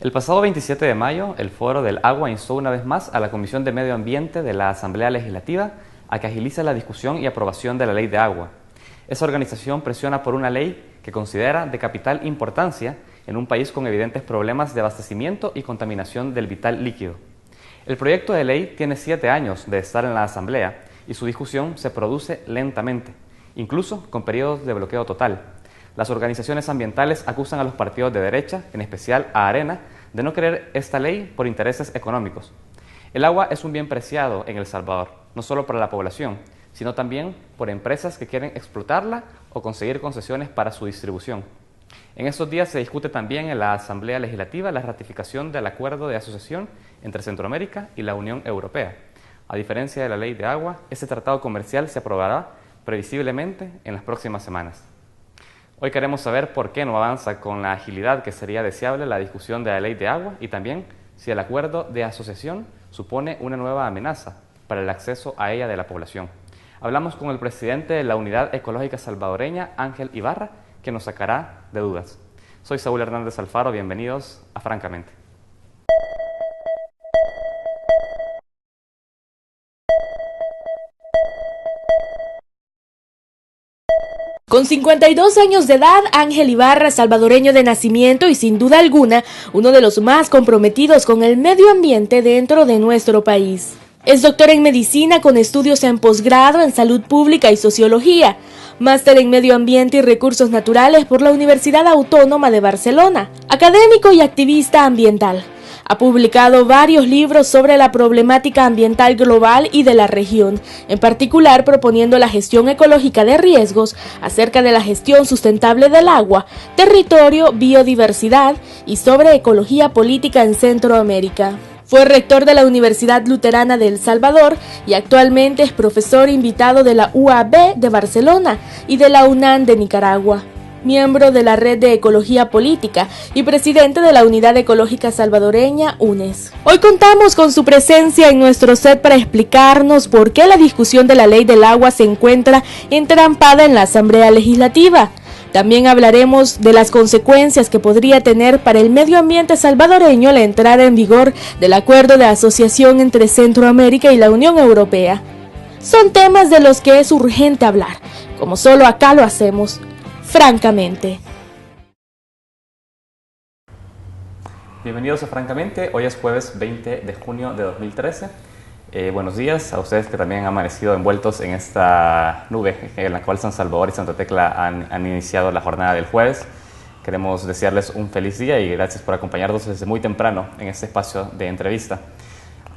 El pasado 27 de mayo, el Foro del Agua instó una vez más a la Comisión de Medio Ambiente de la Asamblea Legislativa a que agilice la discusión y aprobación de la Ley de Agua. Esa organización presiona por una ley que considera de capital importancia en un país con evidentes problemas de abastecimiento y contaminación del vital líquido. El proyecto de ley tiene 7 años de estar en la Asamblea y su discusión se produce lentamente, incluso con periodos de bloqueo total. Las organizaciones ambientales acusan a los partidos de derecha, en especial a Arena, de no querer esta ley por intereses económicos. El agua es un bien preciado en El Salvador, no solo para la población, sino también por empresas que quieren explotarla o conseguir concesiones para su distribución. En estos días se discute también en la Asamblea Legislativa la ratificación del Acuerdo de Asociación entre Centroamérica y la Unión Europea. A diferencia de la Ley de Agua, este tratado comercial se aprobará previsiblemente en las próximas semanas. Hoy queremos saber por qué no avanza con la agilidad que sería deseable la discusión de la Ley de Agua y también si el acuerdo de asociación supone una nueva amenaza para el acceso a ella de la población. Hablamos con el presidente de la Unidad Ecológica Salvadoreña, Ángel Ibarra, que nos sacará de dudas. Soy Saúl Hernández Alfaro, bienvenidos a Francamente. Con 52 años de edad, Ángel Ibarra, salvadoreño de nacimiento y sin duda alguna, uno de los más comprometidos con el medio ambiente dentro de nuestro país. Es doctor en medicina con estudios en posgrado en salud pública y sociología, máster en medio ambiente y recursos naturales por la Universidad Autónoma de Barcelona, académico y activista ambiental. Ha publicado varios libros sobre la problemática ambiental global y de la región, en particular proponiendo la gestión ecológica de riesgos acerca de la gestión sustentable del agua, territorio, biodiversidad y sobre ecología política en Centroamérica. Fue rector de la Universidad Luterana de El Salvador y actualmente es profesor invitado de la UAB de Barcelona y de la UNAM de Nicaragua. Miembro de la Red de Ecología Política y presidente de la Unidad Ecológica Salvadoreña, UNES. Hoy contamos con su presencia en nuestro set para explicarnos por qué la discusión de la Ley del Agua se encuentra entrampada en la Asamblea Legislativa. También hablaremos de las consecuencias que podría tener para el medio ambiente salvadoreño la entrada en vigor del Acuerdo de Asociación entre Centroamérica y la Unión Europea. Son temas de los que es urgente hablar, como solo acá lo hacemos. Francamente. Bienvenidos a Francamente, hoy es jueves 20 de junio de 2013. Buenos días a ustedes que también han amanecido envueltos en esta nube en la cual San Salvador y Santa Tecla han iniciado la jornada del jueves. Queremos desearles un feliz día y gracias por acompañarnos desde muy temprano en este espacio de entrevista.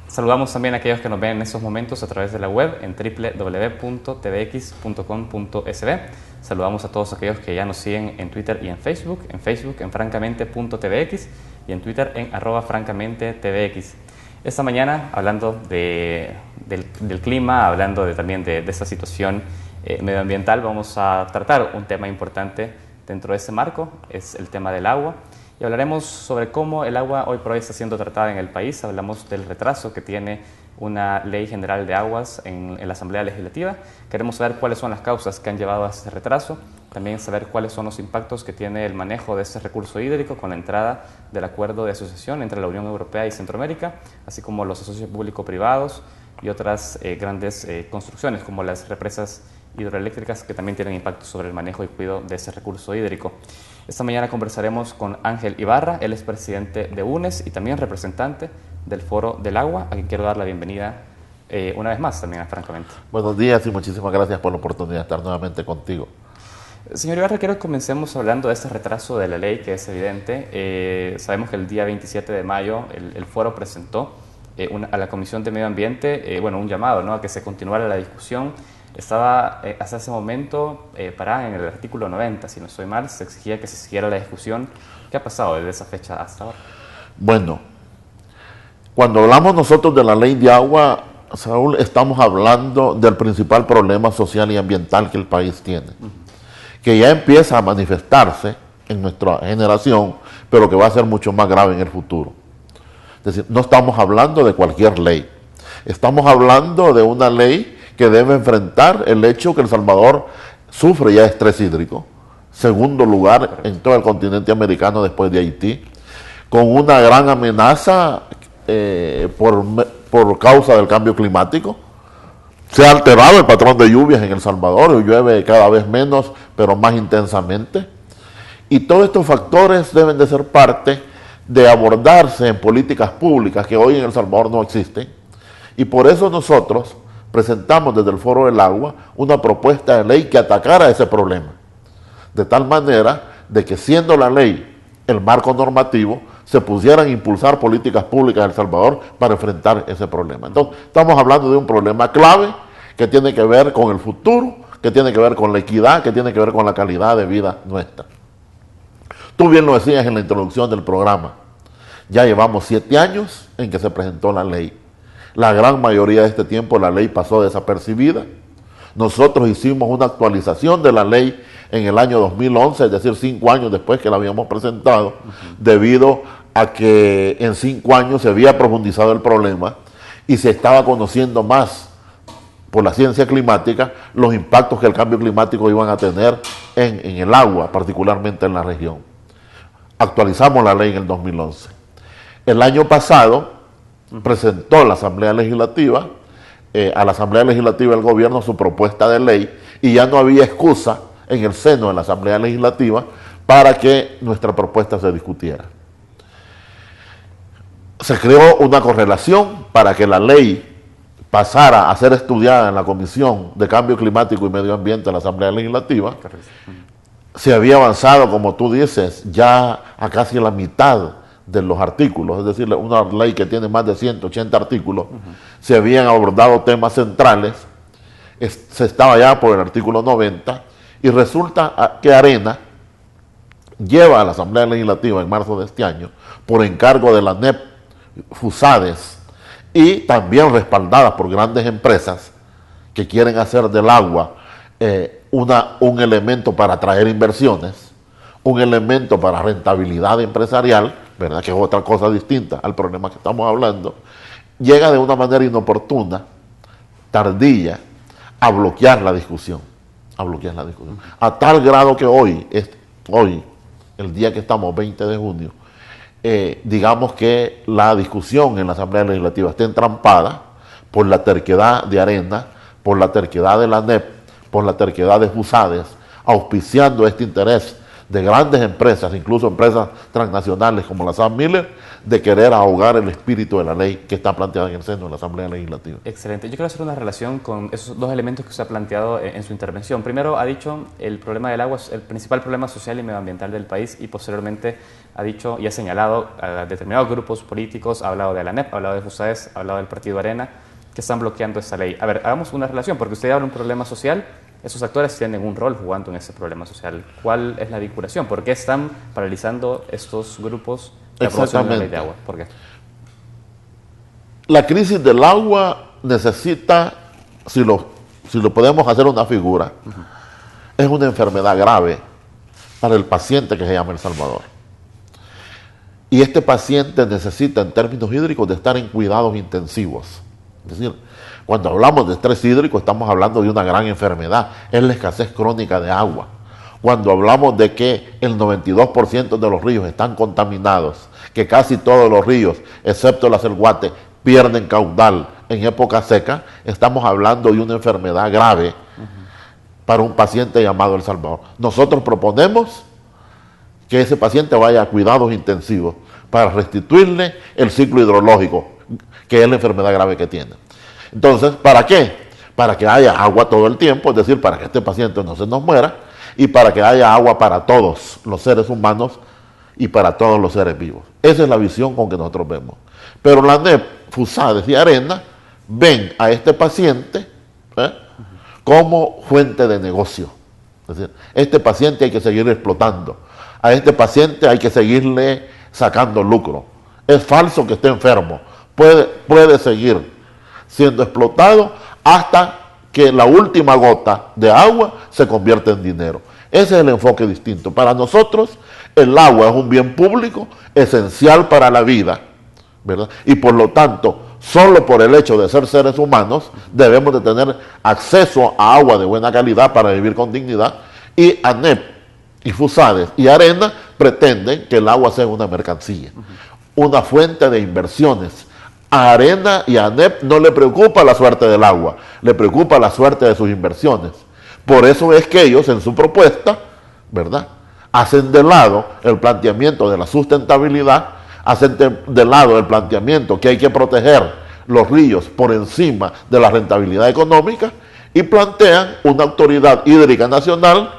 Saludamos también a aquellos que nos ven en estos momentos a través de la web en www.tvx.com.sb. Saludamos a todos aquellos que ya nos siguen en Twitter y en Facebook en francamente.tvx y en Twitter en @francamentetvx. Esta mañana, hablando del clima, hablando también de esta situación medioambiental, vamos a tratar un tema importante dentro de ese marco, es el tema del agua. Y hablaremos sobre cómo el agua hoy por hoy está siendo tratada en el país. Hablamos del retraso que tiene una ley general de aguas en la Asamblea Legislativa. Queremos saber cuáles son las causas que han llevado a ese retraso. También saber cuáles son los impactos que tiene el manejo de ese recurso hídrico con la entrada del acuerdo de asociación entre la Unión Europea y Centroamérica, así como los asocios público-privados y otras grandes construcciones como las represas hidroeléctricas que también tienen impacto sobre el manejo y cuidado de ese recurso hídrico. Esta mañana conversaremos con Ángel Ibarra, él es presidente de UNES y también representante del Foro del Agua, a quien quiero dar la bienvenida una vez más también a Francamente. Buenos días y muchísimas gracias por la oportunidad de estar nuevamente contigo. Señor Ibarra, quiero que comencemos hablando de este retraso de la ley que es evidente. Sabemos que el día 27 de mayo el Foro presentó a la Comisión de Medio Ambiente un llamado, ¿no?, a que se continuara la discusión. Estaba hasta ese momento parada en el artículo 90, si no estoy mal, se exigía que se siguiera la discusión. ¿Qué ha pasado desde esa fecha hasta ahora? Bueno, cuando hablamos nosotros de la ley de agua, Saúl, estamos hablando del principal problema social y ambiental que el país tiene, que ya empieza a manifestarse en nuestra generación, pero que va a ser mucho más grave en el futuro. Es decir, no estamos hablando de cualquier ley, estamos hablando de una ley que debe enfrentar el hecho que El Salvador sufre ya estrés hídrico, segundo lugar en todo el continente americano después de Haití, con una gran amenaza por causa del cambio climático. Se ha alterado el patrón de lluvias en El Salvador, llueve cada vez menos, pero más intensamente. Y todos estos factores deben de ser parte de abordarse en políticas públicas que hoy en El Salvador no existen. Y por eso nosotros presentamos desde el Foro del Agua una propuesta de ley que atacara ese problema. De tal manera de que, siendo la ley el marco normativo, se pusieran a impulsar políticas públicas en El Salvador para enfrentar ese problema. Entonces, estamos hablando de un problema clave que tiene que ver con el futuro, que tiene que ver con la equidad, que tiene que ver con la calidad de vida nuestra. Tú bien lo decías en la introducción del programa. Ya llevamos 7 años en que se presentó la ley. La gran mayoría de este tiempo la ley pasó desapercibida. Nosotros hicimos una actualización de la ley en el año 2011, es decir, 5 años después que la habíamos presentado, debido a que en 5 años se había profundizado el problema y se estaba conociendo más por la ciencia climática los impactos que el cambio climático iban a tener en el agua, particularmente en la región. Actualizamos la ley en el 2011. El año pasado presentó la Asamblea Legislativa, a la Asamblea Legislativa del Gobierno su propuesta de ley, y ya no había excusa en el seno de la Asamblea Legislativa para que nuestra propuesta se discutiera. Se creó una correlación para que la ley pasara a ser estudiada en la Comisión de Cambio Climático y Medio Ambiente de la Asamblea Legislativa. Se había avanzado, como tú dices, ya a casi la mitad de los artículos, es decir, una ley que tiene más de 180 artículos, se habían abordado temas centrales, se estaba ya por el artículo 90, y resulta que Arena lleva a la Asamblea Legislativa en marzo de este año, por encargo de la ANEP, FUSADES, y también respaldadas por grandes empresas que quieren hacer del agua un elemento para atraer inversiones, un elemento para rentabilidad empresarial, ¿verdad?, que es otra cosa distinta al problema que estamos hablando, llega de una manera inoportuna, tardía, a bloquear la discusión, a tal grado que hoy, el día que estamos, 20 de junio, digamos que la discusión en la Asamblea Legislativa está entrampada por la terquedad de Arena, por la terquedad de la ANEP, por la terquedad de FUSADES, auspiciando este interés de grandes empresas, incluso empresas transnacionales como la Sam Miller, de querer ahogar el espíritu de la ley que está planteada en el seno de la Asamblea Legislativa. Excelente. Yo quiero hacer una relación con esos dos elementos que usted ha planteado en su intervención. Primero, ha dicho el problema del agua es el principal problema social y medioambiental del país, y posteriormente ha dicho y ha señalado a determinados grupos políticos, ha hablado de la ANEP, ha hablado de FUSAES, ha hablado del Partido Arena, que están bloqueando esta ley. A ver, hagamos una relación, porque usted habla de un problema social. Esos actores tienen un rol jugando en ese problema social. ¿Cuál es la vinculación? ¿Por qué están paralizando estos grupos la aprobación de la ley de agua? ¿Por qué? La crisis del agua necesita, si lo podemos hacer una figura, es una enfermedad grave para el paciente que se llama El Salvador. Y este paciente necesita, en términos hídricos, de estar en cuidados intensivos. Es decir, cuando hablamos de estrés hídrico estamos hablando de una gran enfermedad, es la escasez crónica de agua. Cuando hablamos de que el 92% de los ríos están contaminados, que casi todos los ríos, excepto la Selguate, pierden caudal en época seca, estamos hablando de una enfermedad grave para un paciente llamado El Salvador. Nosotros proponemos que ese paciente vaya a cuidados intensivos para restituirle el ciclo hidrológico, que es la enfermedad grave que tiene. Entonces, ¿para qué? Para que haya agua todo el tiempo, es decir, para que este paciente no se nos muera, y para que haya agua para todos los seres humanos y para todos los seres vivos. Esa es la visión con que nosotros vemos. Pero la ANEP, FUSADES y Arena ven a este paciente como fuente de negocio. Es decir, este paciente hay que seguir explotando, a este paciente hay que seguirle sacando lucro. Es falso que esté enfermo, puede seguir siendo explotado hasta que la última gota de agua se convierte en dinero. Ese es el enfoque distinto. Para nosotros, el agua es un bien público esencial para la vida, ¿verdad? Y por lo tanto, solo por el hecho de ser seres humanos, debemos de tener acceso a agua de buena calidad para vivir con dignidad, y ANEP y FUSADES y Arena pretenden que el agua sea una mercancía, una fuente de inversiones. A Arena y a ANEP no le preocupa la suerte del agua, le preocupa la suerte de sus inversiones. Por eso es que ellos en su propuesta, ¿verdad?, hacen de lado el planteamiento de la sustentabilidad, hacen de lado el planteamiento que hay que proteger los ríos por encima de la rentabilidad económica y plantean una autoridad hídrica nacional,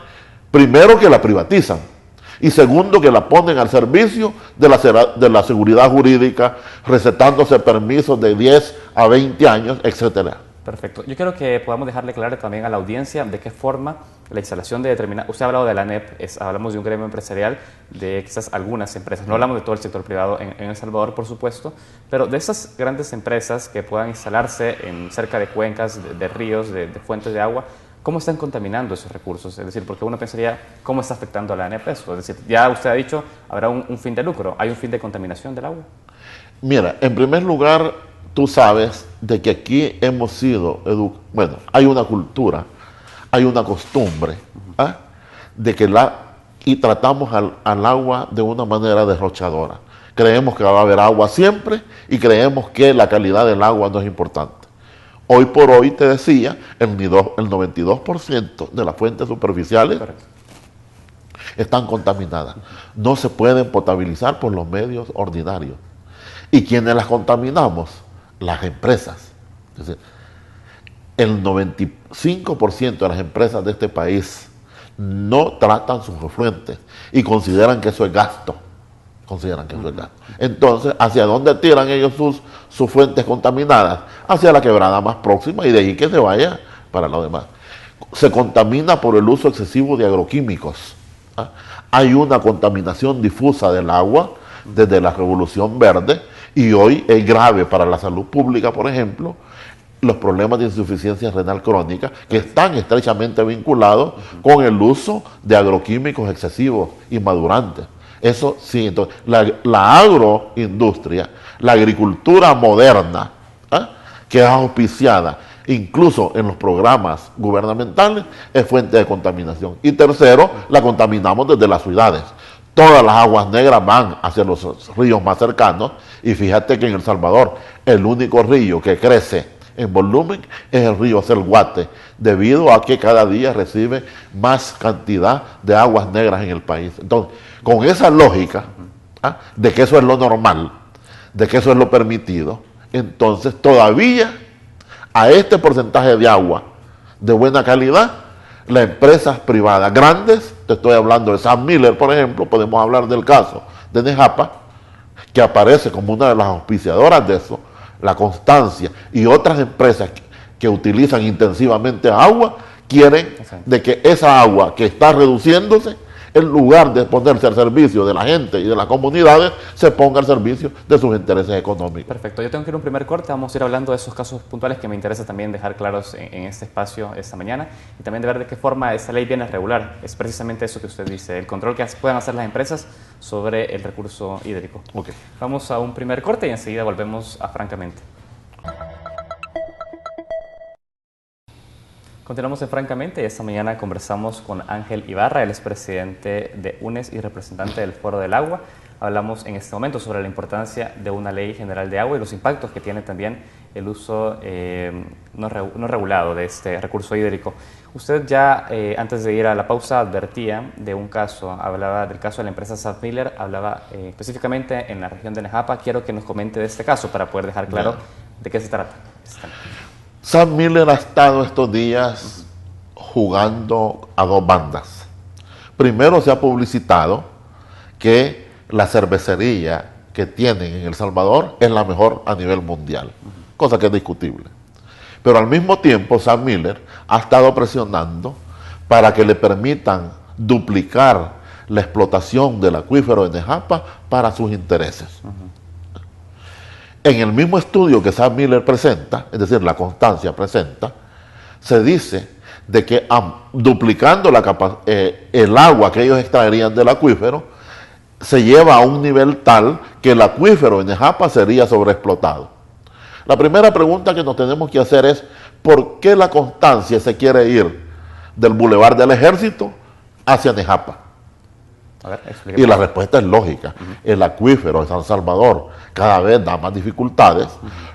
primero que la privatizan y segundo que la ponen al servicio de la seguridad jurídica, recetándose permisos de 10 a 20 años, etcétera. Perfecto. Yo quiero que podamos dejarle claro también a la audiencia de qué forma la instalación de determinadas... Usted ha hablado de la ANEP, hablamos de un gremio empresarial, de quizás algunas empresas, no hablamos de todo el sector privado en El Salvador, por supuesto, pero de esas grandes empresas que puedan instalarse cerca de cuencas, de ríos, de fuentes de agua, ¿cómo están contaminando esos recursos? Es decir, porque uno pensaría, ¿cómo está afectando a la ANEP eso? Es decir, ya usted ha dicho, habrá un fin de lucro, ¿hay un fin de contaminación del agua? Mira, en primer lugar, tú sabes de que aquí hemos sido bueno, hay una cultura, hay una costumbre, ¿ah?, de que y tratamos al agua de una manera derrochadora. Creemos que va a haber agua siempre y creemos que la calidad del agua no es importante. Hoy por hoy, te decía, el 92% de las fuentes superficiales están contaminadas. No se pueden potabilizar por los medios ordinarios. ¿Y quiénes las contaminamos? Las empresas. Es decir, el 95% de las empresas de este país no tratan sus afluentes y consideran que eso es gasto. Entonces, ¿hacia dónde tiran ellos sus fuentes contaminadas? Hacia la quebrada más próxima y de ahí que se vaya para lo demás. Se contamina por el uso excesivo de agroquímicos. ¿Ah? Hay una contaminación difusa del agua desde la Revolución Verde y hoy es grave para la salud pública, por ejemplo, los problemas de insuficiencia renal crónica que están estrechamente vinculados con el uso de agroquímicos excesivos y madurantes. Eso sí, entonces, la agroindustria, la agricultura moderna, ¿eh?, que es auspiciada incluso en los programas gubernamentales, es fuente de contaminación. Y tercero, la contaminamos desde las ciudades. Todas las aguas negras van hacia los ríos más cercanos y fíjate que en El Salvador el único río que crece en volumen es el río Celguate, debido a que cada día recibe más cantidad de aguas negras en el país. Entonces, con esa lógica, ¿ah?, de que eso es lo normal, de que eso es lo permitido, entonces todavía a este porcentaje de agua de buena calidad, las empresas privadas grandes, te estoy hablando de Sam Miller, por ejemplo, podemos hablar del caso de Nejapa, que aparece como una de las auspiciadoras de eso, la Constancia y otras empresas que utilizan intensivamente agua, quieren de que esa agua que está reduciéndose, en lugar de ponerse al servicio de la gente y de las comunidades, se ponga al servicio de sus intereses económicos. Perfecto. Yo tengo que ir a un primer corte. Vamos a ir hablando de esos casos puntuales que me interesa también dejar claros en este espacio esta mañana y también de ver de qué forma esta ley viene a regular. Es precisamente eso que usted dice, el control que puedan hacer las empresas sobre el recurso hídrico. Okay. Vamos a un primer corte y enseguida volvemos a Francamente. Continuamos en Francamente y esta mañana conversamos con Ángel Ibarra, él es presidente de UNES y representante del Foro del Agua. Hablamos en este momento sobre la importancia de una ley general de agua y los impactos que tiene también el uso no regulado de este recurso hídrico. Usted ya antes de ir a la pausa advertía de un caso, hablaba del caso de la empresa Sam Miller, hablaba específicamente en la región de Nejapa. Quiero que nos comente de este caso para poder dejar claro de qué se trata. Sam Miller ha estado estos días jugando a dos bandas. Primero se ha publicitado que la cervecería que tienen en El Salvador es la mejor a nivel mundial, cosa que es discutible. Pero al mismo tiempo Sam Miller ha estado presionando para que le permitan duplicar la explotación del acuífero de Nejapa para sus intereses. En el mismo estudio que Sam Miller presenta, es decir, la Constancia presenta, se dice de que duplicando el agua que ellos extraerían del acuífero, se lleva a un nivel tal que el acuífero en Nejapa sería sobreexplotado. La primera pregunta que nos tenemos que hacer es, ¿por qué la Constancia se quiere ir del Boulevard del Ejército hacia Nejapa? A ver, explíqueme. Y la respuesta es lógica. El acuífero de San Salvador cada vez da más dificultades.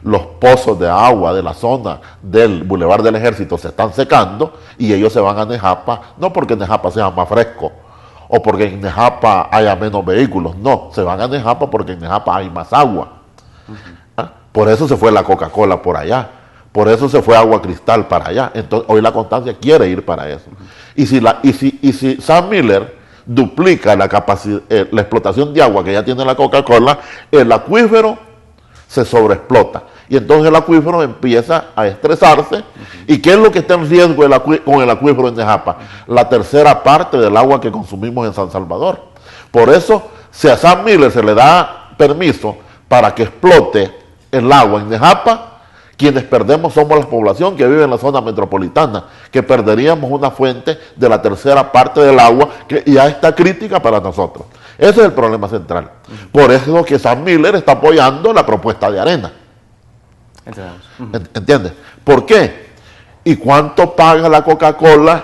Los pozos de agua de la zona del Boulevard del Ejército se están secando y ellos se van a Nejapa, no porque Nejapa sea más fresco o porque en Nejapa haya menos vehículos, no, se van a Nejapa porque en Nejapa hay más agua. ¿Ah? Por eso se fue la Coca-Cola por allá. Por eso se fue Agua Cristal para allá. Entonces, hoy la Constancia quiere ir para eso. Y si Sam Miller duplica la capacidad, la explotación de agua que ya tiene la Coca-Cola, el acuífero se sobreexplota. Y entonces el acuífero empieza a estresarse. ¿Y qué es lo que está en riesgo con el acuífero en Nejapa? La tercera parte del agua que consumimos en San Salvador. Por eso, si a Sam Miller se le da permiso para que explote el agua en Nejapa, quienes perdemos somos la población que vive en la zona metropolitana, que perderíamos una fuente de la tercera parte del agua que ya está crítica para nosotros. Ese es el problema central. Por eso que Sam Miller está apoyando la propuesta de Arena. ¿Entiendes? ¿Por qué? ¿Y cuánto paga la Coca-Cola?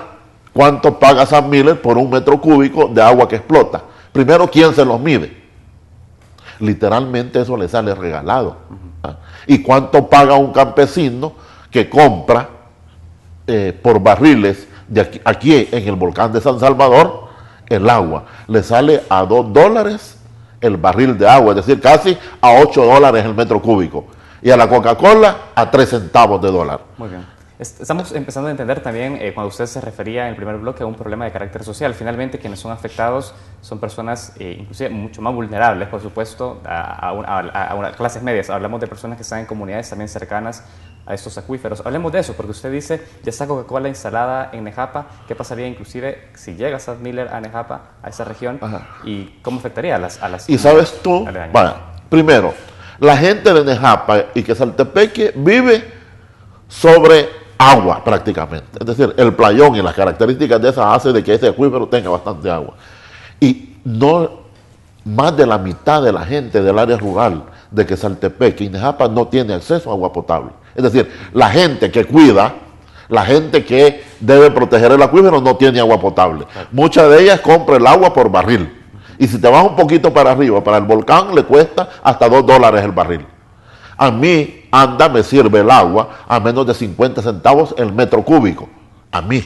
¿Cuánto paga Sam Miller por un metro cúbico de agua que explota? Primero, ¿quién se los mide? Literalmente eso le sale regalado. ¿Y cuánto paga un campesino que compra por barriles de aquí en el volcán de San Salvador el agua? Le sale a $2 el barril de agua, es decir, casi a $8 el metro cúbico. Y a la Coca-Cola a 3 centavos de dólar. Muy bien. Estamos empezando a entender también, cuando usted se refería en el primer bloque a un problema de carácter social. Finalmente, quienes son afectados son personas inclusive mucho más vulnerables, por supuesto, a clases medias. Hablamos de personas que están en comunidades también cercanas a estos acuíferos. Hablemos de eso, porque usted dice, ya está Coca-Cola instalada en Nejapa. ¿Qué pasaría inclusive si llega Sam Miller a Nejapa, a esa región? Ajá. ¿Y cómo afectaría a las y sabes tú, bueno, primero, la gente de Nejapa y Quesaltepeque vive sobre agua prácticamente, es decir, el playón y las características de esa hace de que ese acuífero tenga bastante agua. Y no más de la mitad de la gente del área rural de Quesaltepeque y Nejapa no tiene acceso a agua potable. Es decir, la gente que cuida, la gente que debe proteger el acuífero no tiene agua potable. Muchas de ellas compran el agua por barril. Y si te vas un poquito para arriba, para el volcán, le cuesta hasta $2 el barril. A mí, me sirve el agua a menos de 50 centavos el metro cúbico. A mí,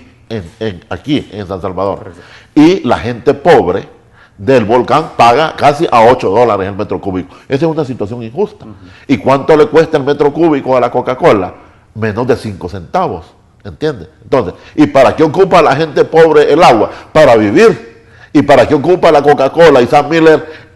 aquí en San Salvador. Y la gente pobre del volcán paga casi a $8 el metro cúbico. Esa es una situación injusta. ¿Y cuánto le cuesta el metro cúbico a la Coca-Cola? Menos de 5 centavos. ¿Entiendes? Entonces, ¿y para qué ocupa la gente pobre el agua? Para vivir. ¿Y para qué ocupa la Coca-Cola y Sam Miller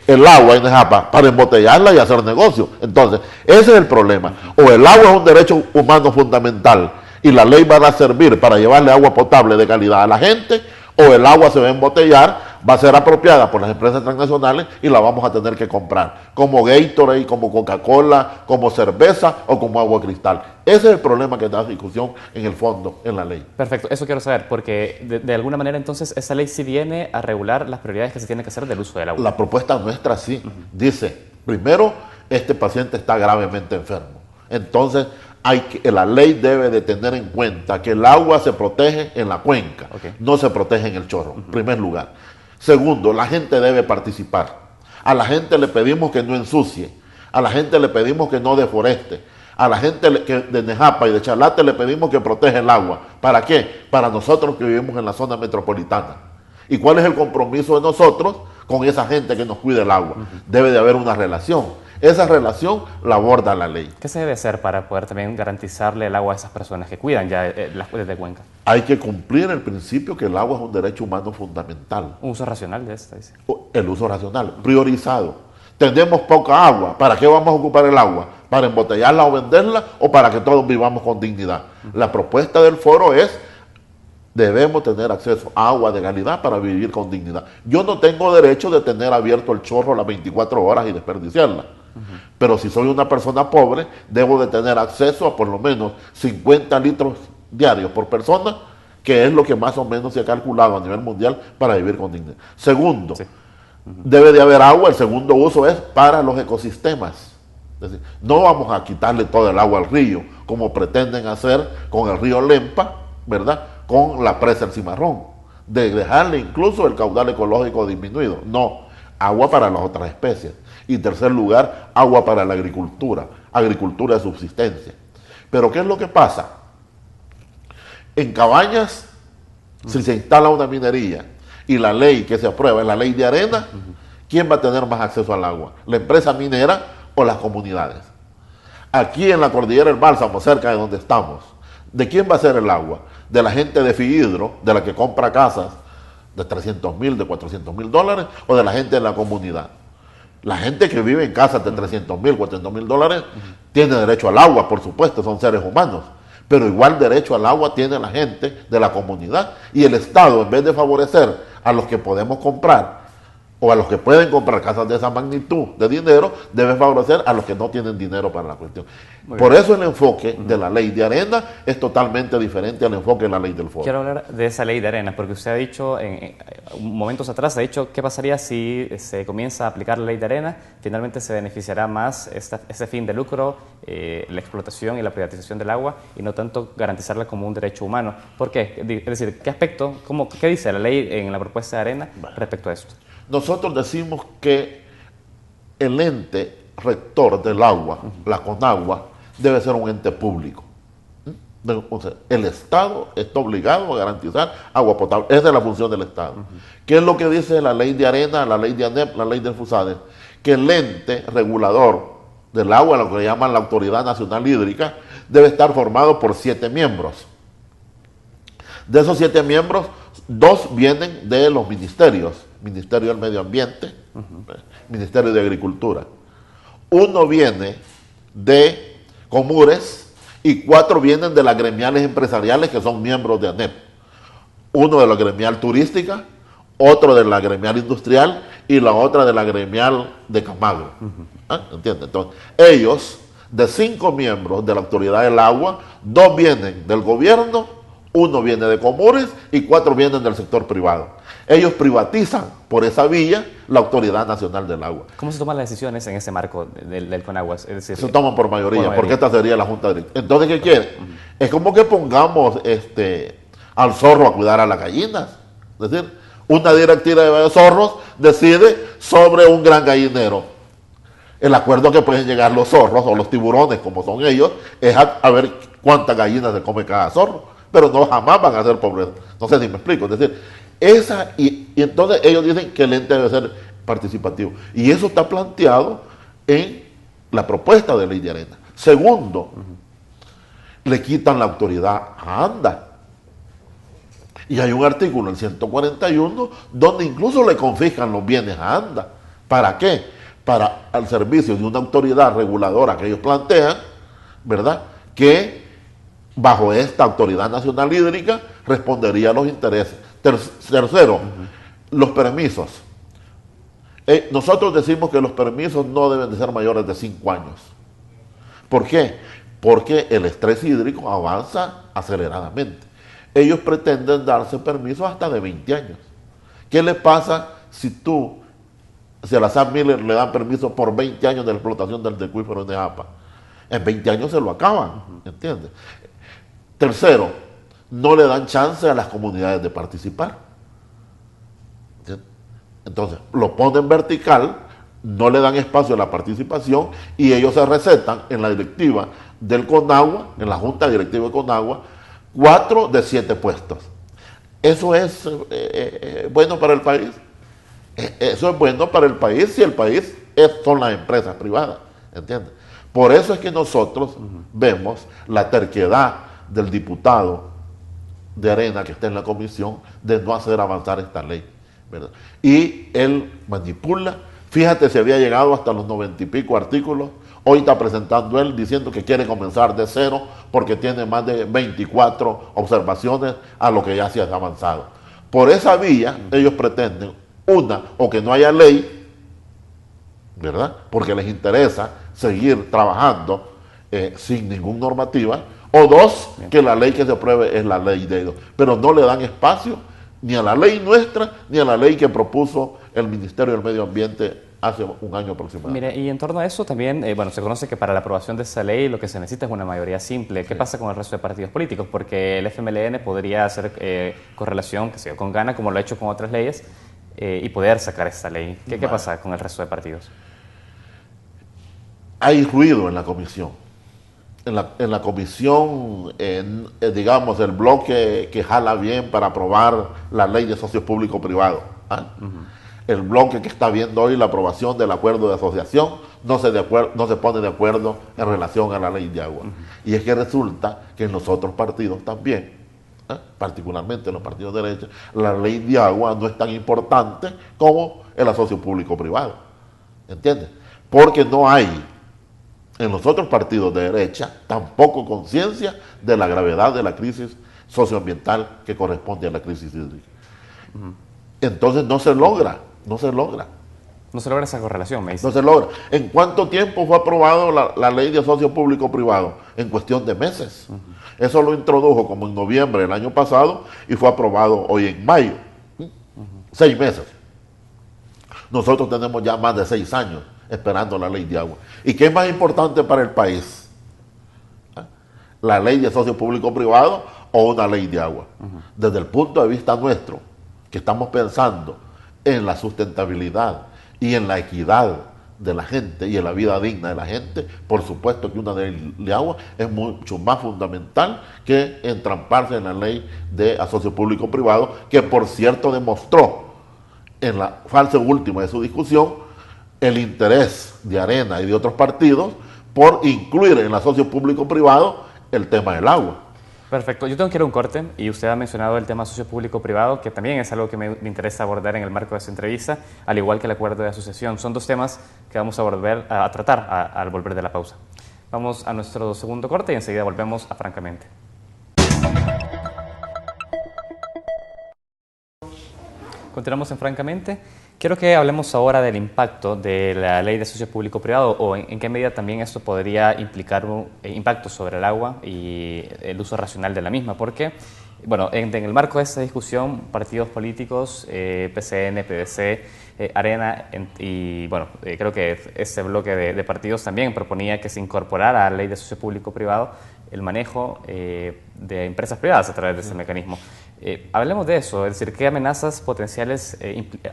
el agua en Nejapa? Para embotellarla y hacer negocio. Entonces, ese es el problema. O el agua es un derecho humano fundamental y la ley va a servir para llevarle agua potable de calidad a la gente, o el agua se va a embotellar, va a ser apropiada por las empresas transnacionales y la vamos a tener que comprar, como Gatorade, como Coca-Cola, como cerveza o como agua cristal. Ese es el problema que da discusión en el fondo, en la ley. Perfecto, eso quiero saber, porque de alguna manera entonces esa ley sí viene a regular las prioridades que se tienen que hacer del uso del agua. La propuesta nuestra sí, dice, primero, este paciente está gravemente enfermo. Entonces, la ley debe de tener en cuenta que el agua se protege en la cuenca, no se protege en el chorro, en primer lugar. Segundo, la gente debe participar. A la gente le pedimos que no ensucie, a la gente le pedimos que no deforeste, a la gente de Nejapa y de Chalate le pedimos que proteja el agua. ¿Para qué? Para nosotros que vivimos en la zona metropolitana. ¿Y cuál es el compromiso de nosotros con esa gente que nos cuida el agua? Debe de haber una relación. Esa relación la aborda la ley. ¿Qué se debe hacer para poder también garantizarle el agua a esas personas que cuidan ya las fuentes de cuenca? Hay que cumplir el principio que el agua es un derecho humano fundamental. Un uso racional de esta, dice. El uso racional, priorizado. Tenemos poca agua, ¿para qué vamos a ocupar el agua? ¿Para embotellarla o venderla o para que todos vivamos con dignidad? La propuesta del foro es: debemos tener acceso a agua de calidad para vivir con dignidad. Yo no tengo derecho de tener abierto el chorro las 24 horas y desperdiciarla. Pero si soy una persona pobre, debo de tener acceso a por lo menos 50 litros diarios por persona, que es lo que más o menos se ha calculado a nivel mundial para vivir con dignidad. Segundo, debe de haber agua. El segundo uso es para los ecosistemas. Es decir, no vamos a quitarle todo el agua al río, como pretenden hacer con el río Lempa, ¿verdad? Con la presa El Cimarrón. de dejarle incluso el caudal ecológico disminuido. No, agua para las otras especies. Y en tercer lugar, agua para la agricultura de subsistencia. Pero ¿qué es lo que pasa? En Cabañas, si se instala una minería y la ley que se aprueba es la ley de arena, ¿quién va a tener más acceso al agua? ¿La empresa minera o las comunidades? Aquí en la Cordillera del Bálsamo, cerca de donde estamos, ¿de quién va a ser el agua? ¿De la gente de Fihidro, de la que compra casas de 300,000, de 400,000 dólares, o de la gente de la comunidad? La gente que vive en casas de 300,000, 400,000 dólares tiene derecho al agua, por supuesto, son seres humanos. Pero igual derecho al agua tiene la gente de la comunidad. Y el Estado, en vez de favorecer a los que podemos comprar o a los que pueden comprar casas de esa magnitud de dinero, debe favorecer a los que no tienen dinero para la cuestión. Por eso el enfoque de la ley de arena es totalmente diferente al enfoque de la ley del foro. Quiero hablar de esa ley de arena, porque usted ha dicho, en momentos atrás, ha dicho, ¿qué pasaría si se comienza a aplicar la ley de arena? Finalmente se beneficiará más ese fin de lucro, la explotación y la privatización del agua, y no tanto garantizarla como un derecho humano. ¿Por qué? Es decir, ¿qué aspecto, qué dice la ley en la propuesta de arena respecto a esto? Nosotros decimos que el ente rector del agua, la CONAGUA, debe ser un ente público. Entonces, el Estado está obligado a garantizar agua potable. Esa es la función del Estado. ¿Qué es lo que dice la ley de arena, la ley de ANEP, la ley del FUSADE? Que el ente regulador del agua, lo que llaman la Autoridad Nacional Hídrica, debe estar formado por 7 miembros. De esos 7 miembros, 2 vienen de los ministerios. Ministerio del Medio Ambiente, Ministerio de Agricultura. 1 viene de Comures y 4 vienen de las gremiales empresariales que son miembros de ANEP. 1 de la gremial turística, otro de la gremial industrial y la otra de la gremial de Camagro. ¿Entiendes? Entonces, ellos, de 5 miembros de la Autoridad del Agua, 2 vienen del gobierno, 1 viene de Comures y 4 vienen del sector privado. Ellos privatizan por esa vía la Autoridad Nacional del Agua. ¿Cómo se toman las decisiones en ese marco del CONAGUA? Es decir, se toman por mayoría, porque esta sería la Junta Directiva. Entonces, ¿qué quiere? Es como que pongamos al zorro a cuidar a las gallinas. Es decir, una directiva de zorros decide sobre un gran gallinero. El acuerdo que pueden llegar los zorros o los tiburones, como son ellos, es a ver cuántas gallinas se come cada zorro. Pero no jamás van a ser pobreza. No sé si me explico. Es decir, y entonces ellos dicen que el ente debe ser participativo. Y eso está planteado en la propuesta de ley de arena. Segundo, le quitan la autoridad a ANDA. Y hay un artículo, el 141, donde incluso le confiscan los bienes a ANDA. ¿Para qué? Para al servicio de una autoridad reguladora que ellos plantean, ¿verdad? Que bajo esta Autoridad Nacional Hídrica respondería a los intereses. Tercero, los permisos. Nosotros decimos que los permisos no deben de ser mayores de 5 años. ¿Por qué? Porque el estrés hídrico avanza aceleradamente. Ellos pretenden darse permisos hasta de 20 años. ¿Qué le pasa si a la Sam Miller le dan permiso por 20 años de la explotación del acuífero de APA? En 20 años se lo acaban, ¿entiendes? Tercero, no le dan chance a las comunidades de participar. Entonces, lo ponen vertical, no le dan espacio a la participación y ellos se recetan en la directiva del CONAGUA, en la Junta Directiva de CONAGUA, 4 de 7 puestos. ¿Eso es bueno para el país? Eso es bueno para el país si el país son las empresas privadas, ¿entiendes? Por eso es que nosotros vemos la terquedad del diputado de Arena que está en la comisión de no hacer avanzar esta ley, ¿verdad? Y él manipula. Fíjate, se había llegado hasta los 90 y pico artículos. Hoy está presentando él diciendo que quiere comenzar de 0 porque tiene más de 24 observaciones a lo que ya se ha avanzado. Por esa vía ellos pretenden, o que no haya ley, ¿verdad? Porque les interesa seguir trabajando sin ninguna normativa, o 2, que la ley que se apruebe es la ley de ellos. Pero no le dan espacio ni a la ley nuestra, ni a la ley que propuso el Ministerio del Medio Ambiente hace un año aproximadamente. Mire, y en torno a eso también, bueno, se conoce que para la aprobación de esa ley lo que se necesita es una mayoría simple. ¿Qué pasa con el resto de partidos políticos? Porque el FMLN podría hacer correlación, que sea con Gana, como lo ha hecho con otras leyes, y poder sacar esta ley. ¿Qué pasa con el resto de partidos? Hay ruido en la comisión. En la comisión, digamos, el bloque que jala bien para aprobar la ley de socios público-privado. El bloque que está viendo hoy la aprobación del acuerdo de asociación no se pone de acuerdo en relación a la ley de agua. Y es que resulta que en los otros partidos también, particularmente en los partidos de derecha, la ley de agua no es tan importante como el asocio público-privado. ¿Entiendes? Porque no hay en los otros partidos de derecha tampoco conciencia de la gravedad de la crisis socioambiental que corresponde a la crisis hídrica. Entonces no se logra. No se logra esa correlación, me dice. No se logra. ¿En cuánto tiempo fue aprobado la ley de socio público-privado? En cuestión de meses. Eso lo introdujo como en noviembre del año pasado y fue aprobado hoy en mayo. 6 meses. Nosotros tenemos ya más de 6 años esperando la ley de agua. ¿Y qué es más importante para el país? ¿La ley de socio público-privado o una ley de agua? Desde el punto de vista nuestro, que estamos pensando en la sustentabilidad y en la equidad de la gente y en la vida digna de la gente, por supuesto que una ley de agua es mucho más fundamental que entramparse en la ley de asocio público-privado, que por cierto demostró en la fase última de su discusión el interés de Arena y de otros partidos por incluir en el asocio público-privado el tema del agua. Perfecto. Yo tengo que ir a un corte y usted ha mencionado el tema socio público-privado, que también es algo que me interesa abordar en el marco de esta entrevista, al igual que el acuerdo de asociación. Son dos temas que vamos a volver a tratar al volver de la pausa. Vamos a nuestro segundo corte y enseguida volvemos a Francamente. Continuamos en Francamente. Quiero que hablemos ahora del impacto de la ley de socio público-privado o en qué medida también esto podría implicar un impacto sobre el agua y el uso racional de la misma, porque, bueno, en el marco de esta discusión, partidos políticos, PCN, PDC, Arena y, bueno, creo que este bloque de partidos también proponía que se incorporara a la ley de socio público-privado el manejo de empresas privadas a través de ese mecanismo. Hablemos de eso, es decir, ¿qué amenazas potenciales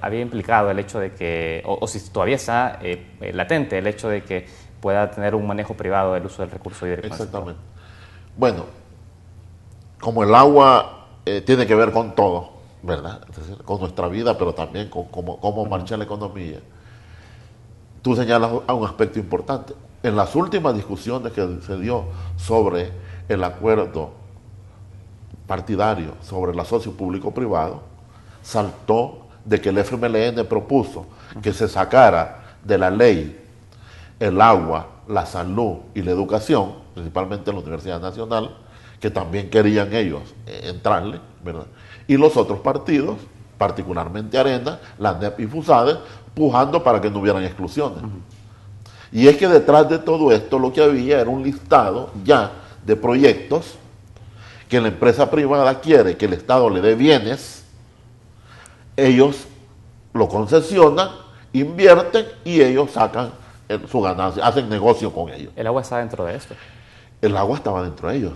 había implicado el hecho de que, o si todavía está latente el hecho de que pueda tener un manejo privado del uso del recurso hídrico? Exactamente. Bueno, como el agua tiene que ver con todo, ¿verdad? Es decir, con nuestra vida, pero también con cómo marcha la economía. Tú señalas a un aspecto importante. En las últimas discusiones que se dio sobre el acuerdo partidario sobre el asocio público-privado, saltó de que el FMLN propuso que se sacara de la ley el agua, la salud y la educación, principalmente en la Universidad Nacional, que también querían ellos entrarle, ¿verdad? Y los otros partidos, particularmente Arena, la NEP y FUSADE, pujando para que no hubieran exclusiones. Y es que detrás de todo esto lo que había era un listado ya de proyectos que la empresa privada quiere que el Estado le dé bienes, ellos lo concesionan, invierten y ellos sacan su ganancia, hacen negocio con ellos. ¿El agua está dentro de esto? El agua estaba dentro de ellos.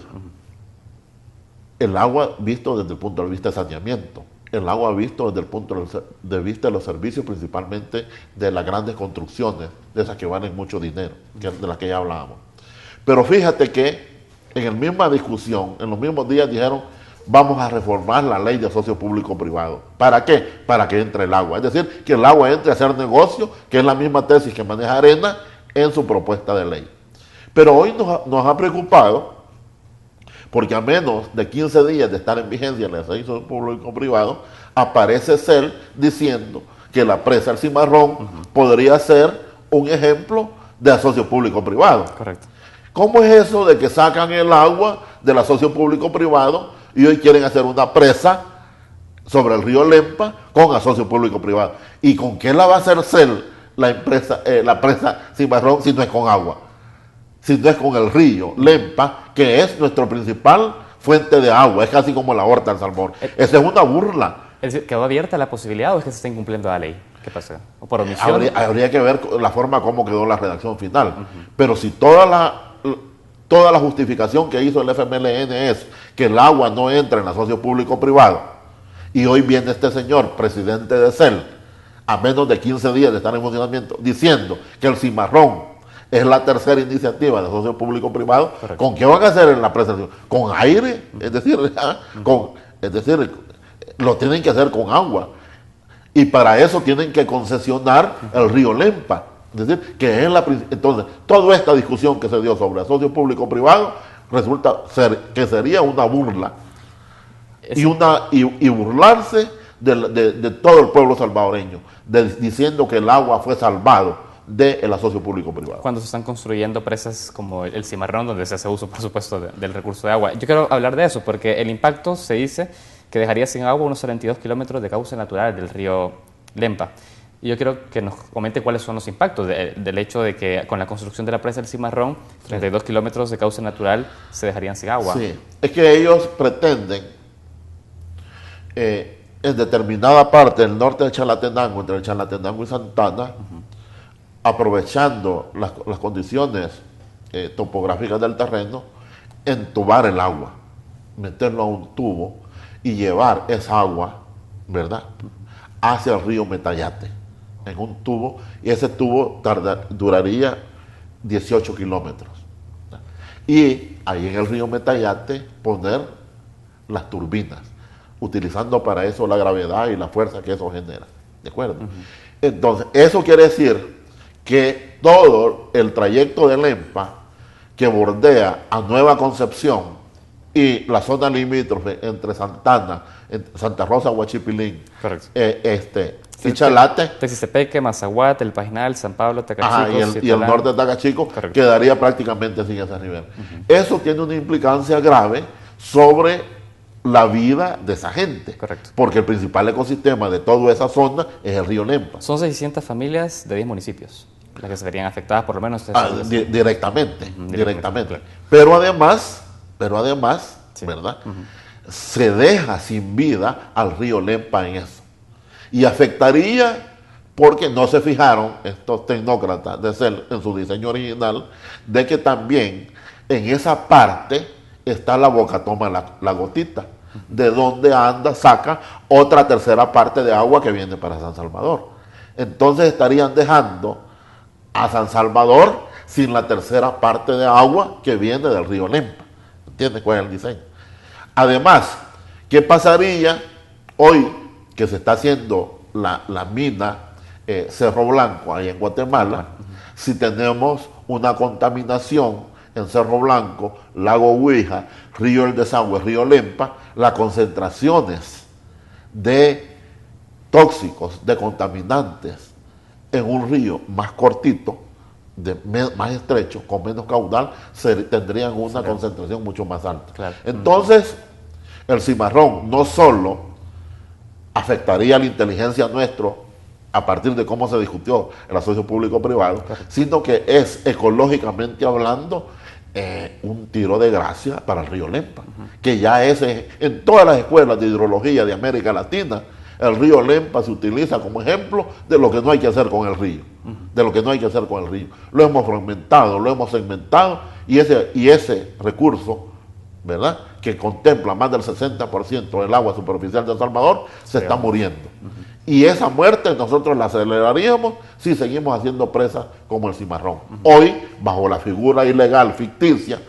El agua visto desde el punto de vista de saneamiento, el agua visto desde el punto de vista de los servicios, principalmente de las grandes construcciones, de esas que valen mucho dinero, de las que ya hablábamos. Pero fíjate que en la misma discusión, en los mismos días dijeron, vamos a reformar la ley de socio público-privado. ¿Para qué? Para que entre el agua. Es decir, que el agua entre a hacer negocio, que es la misma tesis que maneja Arena en su propuesta de ley. Pero hoy nos ha preocupado, porque a menos de 15 días de estar en vigencia la ley de socio público-privado, aparece CEL diciendo que la presa El Cimarrón podría ser un ejemplo de asocio público-privado. Correcto. ¿Cómo es eso de que sacan el agua del asocio público-privado y hoy quieren hacer una presa sobre el río Lempa con asocio público-privado? ¿Y con qué la va a hacer CEL la presa Cimarrón si no es con agua? Si no es con el río Lempa, que es nuestra principal fuente de agua, es casi como la Horta del Salmón. Esa es una burla. Es decir, ¿quedó abierta la posibilidad o es que se está incumpliendo la ley? ¿Qué pasa? ¿O por omisión? Habría que ver la forma como quedó la redacción final. Pero si toda la justificación que hizo el FMLN es que el agua no entra en el asocio público-privado, y hoy viene este señor, presidente de CEL, a menos de 15 días de estar en funcionamiento, diciendo que el cimarrón es la tercera iniciativa de asocio público-privado, ¿con qué van a hacer en la presentación? ¿Con aire? Es decir, lo tienen que hacer con agua. Y para eso tienen que concesionar el río Lempa. Es decir, que es entonces, toda esta discusión que se dio sobre asocio público-privado resulta que sería una burla. Y burlarse de todo el pueblo salvadoreño, diciendo que el agua fue salvado del asocio público-privado. Cuando se están construyendo presas como el Cimarrón, donde se hace uso, por supuesto, del recurso de agua. Yo quiero hablar de eso, porque el impacto se dice que dejaría sin agua unos 42 kilómetros de cauce natural del río Lempa. Y yo quiero que nos comente cuáles son los impactos del hecho de que con la construcción de la presa del Cimarrón, 32 kilómetros de cauce natural se dejarían sin agua. Sí, es que ellos pretenden, en determinada parte del norte de Chalatenango, entre el Chalatenango y Santana, aprovechando las condiciones topográficas del terreno, entubar el agua, meterlo a un tubo y llevar esa agua, ¿verdad?, hacia el río Metayate, en un tubo, y ese tubo duraría 18 kilómetros. Y ahí en el río Metayate poner las turbinas, utilizando para eso la gravedad y la fuerza que eso genera. ¿De acuerdo? Entonces, eso quiere decir que todo el trayecto de Lempa que bordea a Nueva Concepción y la zona limítrofe entre Santana, Santa Rosa, Huachipilín, y Chalate, Texistepeque, Mazahuate, El Painal, San Pablo, Tacachico, y el norte de Tacachico, quedaría prácticamente sin ese nivel. Eso tiene una implicancia grave sobre la vida de esa gente. Correcto. Porque el principal ecosistema de toda esa zona es el río Lempa. Son 600 familias de 10 municipios las que se verían afectadas, por lo menos. Directamente. Claro. Pero además, sí, ¿verdad? Se deja sin vida al río Lempa en eso. Y afectaría, porque no se fijaron estos tecnócratas de CEL en su diseño original, de que también en esa parte está la Bocatoma, la Gotita, de donde saca otra tercera parte de agua que viene para San Salvador. Entonces estarían dejando a San Salvador sin la tercera parte de agua que viene del río Lempa. ¿Entiendes cuál es el diseño? Además, ¿qué pasaría hoy que se está haciendo la mina Cerro Blanco ahí en Guatemala, si tenemos una contaminación en Cerro Blanco, Lago Huija, Río El Desagüe, Río Lempa, las concentraciones de tóxicos, de contaminantes en un río más cortito, más estrecho, con menos caudal, tendrían una concentración mucho más alta. Claro. Entonces, el cimarrón no solo afectaría la inteligencia nuestra a partir de cómo se discutió el asocio público-privado, sino que es ecológicamente hablando un tiro de gracia para el río Lempa, que ya es en todas las escuelas de hidrología de América Latina, el río Lempa se utiliza como ejemplo de lo que no hay que hacer con el río, Lo hemos fragmentado, lo hemos segmentado, y ese recurso, ¿verdad?, que contempla más del 60% del agua superficial de El Salvador, se está muriendo. Y esa muerte nosotros la aceleraríamos si seguimos haciendo presas como el Cimarrón. Hoy, bajo la figura ilegal, ficticia,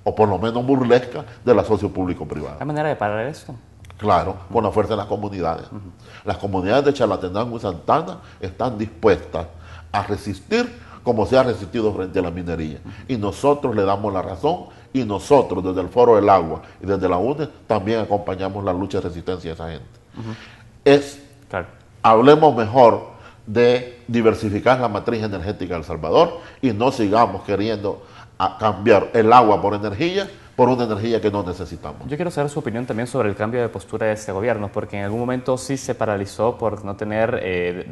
o por lo menos burlesca, del asocio público-privado. ¿Hay manera de parar eso? Claro, con la fuerza de las comunidades. Las comunidades de Chalatenango y Santana están dispuestas a resistir como se ha resistido frente a la minería. Y nosotros le damos la razón, y nosotros desde el Foro del Agua y desde la UNE también acompañamos la lucha de resistencia de esa gente. Hablemos mejor de diversificar la matriz energética de El Salvador y no sigamos queriendo cambiar el agua por una energía que no necesitamos. Yo quiero saber su opinión también sobre el cambio de postura de este gobierno, porque en algún momento sí se paralizó por no tener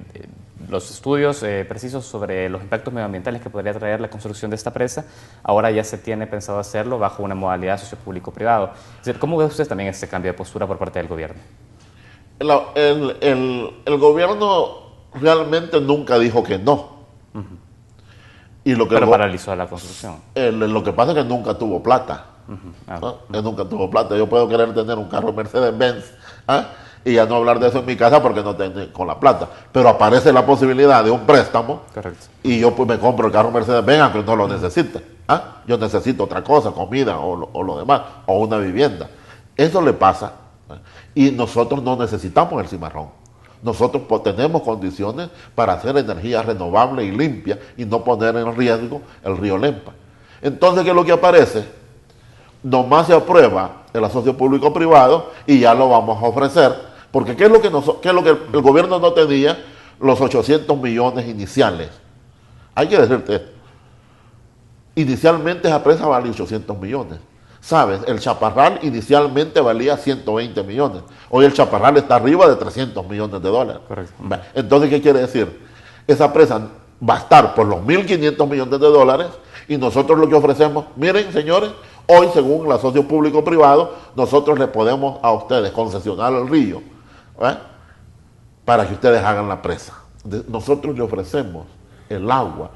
los estudios precisos sobre los impactos medioambientales que podría traer la construcción de esta presa. Ahora ya se tiene pensado hacerlo bajo una modalidad socio-público-privado. Es decir, ¿cómo ve usted también este cambio de postura por parte del gobierno? El gobierno realmente nunca dijo que no. Y lo que Pero paralizó la construcción. Lo que pasa es que nunca tuvo plata. ¿No? Él nunca tuvo plata. Yo puedo querer tener un carro Mercedes-Benz, ¿ah? Y ya no hablar de eso en mi casa porque no tengo con la plata. Pero aparece la posibilidad de un préstamo. Correcto. Y yo pues me compro el carro Mercedes-Benz aunque no lo necesite. ¿Ah? Yo necesito otra cosa, comida o lo demás, o una vivienda. Eso le pasa. Y nosotros no necesitamos el cimarrón. Nosotros tenemos condiciones para hacer energía renovable y limpia y no poner en riesgo el río Lempa. Entonces, ¿qué es lo que aparece? Nomás se aprueba el asocio público-privado y ya lo vamos a ofrecer. Porque ¿qué es lo que el gobierno no tenía? Los 800 millones iniciales. Hay que decirte esto. Inicialmente esa presa valía 800 millones. ¿Sabes? El Chaparral inicialmente valía 120 millones. Hoy el Chaparral está arriba de 300 millones de dólares. Correcto. Entonces, ¿qué quiere decir? Esa presa va a estar por los 1.500 millones de dólares y nosotros lo que ofrecemos, miren señores, hoy según el asocio público-privado, nosotros le podemos a ustedes concesionar el río, ¿eh? Para que ustedes hagan la presa. Nosotros le ofrecemos el agua,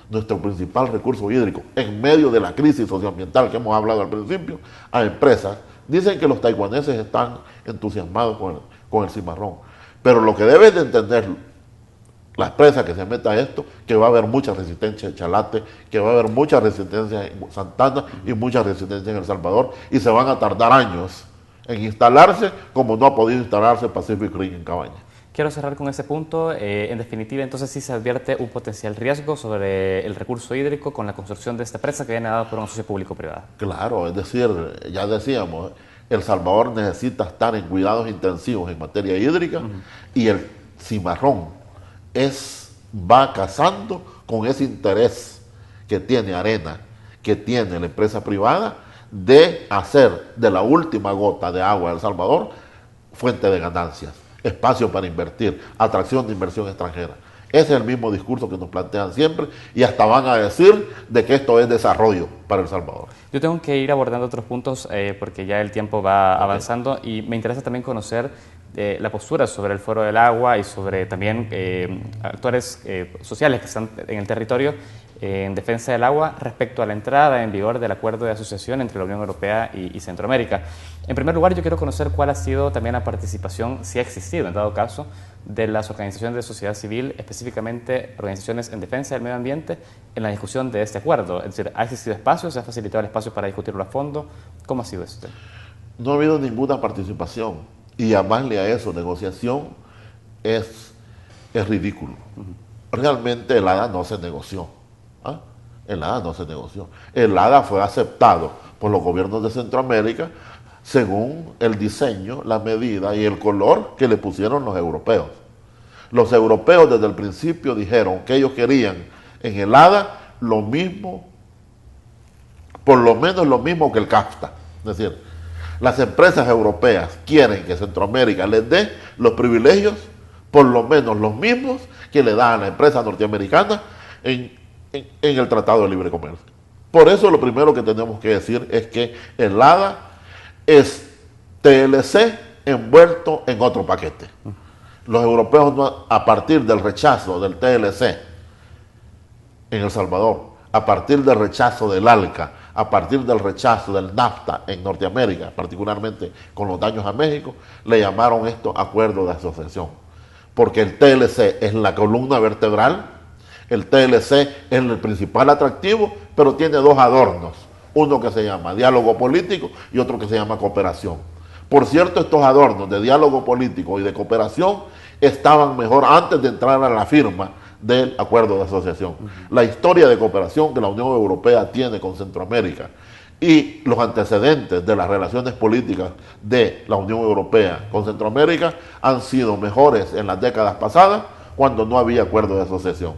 nuestro principal recurso hídrico, en medio de la crisis socioambiental que hemos hablado al principio, a empresas. Dicen que los taiwaneses están entusiasmados con el cimarrón, pero lo que deben de entender la empresa que se meta a esto, que va a haber mucha resistencia en Chalate, que va a haber mucha resistencia en Santana y mucha resistencia en El Salvador, y se van a tardar años en instalarse como no ha podido instalarse Pacific Rim en Cabaña. Quiero cerrar con ese punto. En definitiva, entonces sí se advierte un potencial riesgo sobre el recurso hídrico con la construcción de esta presa que viene dada por un socio público-privado. Claro, es decir, ya decíamos, El Salvador necesita estar en cuidados intensivos en materia hídrica y el cimarrón va casando con ese interés que tiene Arena, que tiene la empresa privada, de hacer de la última gota de agua de El Salvador fuente de ganancias, espacio para invertir, atracción de inversión extranjera. Ese es el mismo discurso que nos plantean siempre y hasta van a decir de que esto es desarrollo para El Salvador. Yo tengo que ir abordando otros puntos porque ya el tiempo va avanzando y me interesa también conocer la postura sobre el Foro del Agua y sobre también actores sociales que están en el territorio en defensa del agua respecto a la entrada en vigor del acuerdo de asociación entre la Unión Europea y Centroamérica. En primer lugar, yo quiero conocer cuál ha sido también la participación, si ha existido en dado caso, de las organizaciones de sociedad civil, específicamente organizaciones en defensa del medio ambiente, en la discusión de este acuerdo. Es decir, ¿ha existido espacio? ¿Se ha facilitado el espacio para discutirlo a fondo? ¿Cómo ha sido esto? No ha habido ninguna participación y llamarle a eso negociación es ridículo. Realmente el ADA no se negoció. ¿Ah? El ADA no se negoció. El ADA fue aceptado por los gobiernos de Centroamérica según el diseño, la medida y el color que le pusieron los europeos. Los europeos desde el principio dijeron que ellos querían en el ADA lo mismo, por lo menos lo mismo que el CAFTA. Es decir, las empresas europeas quieren que Centroamérica les dé los privilegios, por lo menos los mismos que le dan a la empresa norteamericana en el Tratado de Libre Comercio. Por eso lo primero que tenemos que decir es que el ADA es TLC envuelto en otro paquete. Los europeos, a partir del rechazo del TLC en El Salvador, a partir del rechazo del ALCA, a partir del rechazo del NAFTA en Norteamérica, particularmente con los daños a México, le llamaron esto acuerdo de asociación. Porque el TLC es la columna vertebral, el TLC es el principal atractivo, pero tiene dos adornos. Uno que se llama diálogo político y otro que se llama cooperación. Por cierto, estos adornos de diálogo político y de cooperación estaban mejor antes de entrar a la firma del acuerdo de asociación. La historia de cooperación que la Unión Europea tiene con Centroamérica y los antecedentes de las relaciones políticas de la Unión Europea con Centroamérica han sido mejores en las décadas pasadas cuando no había acuerdo de asociación.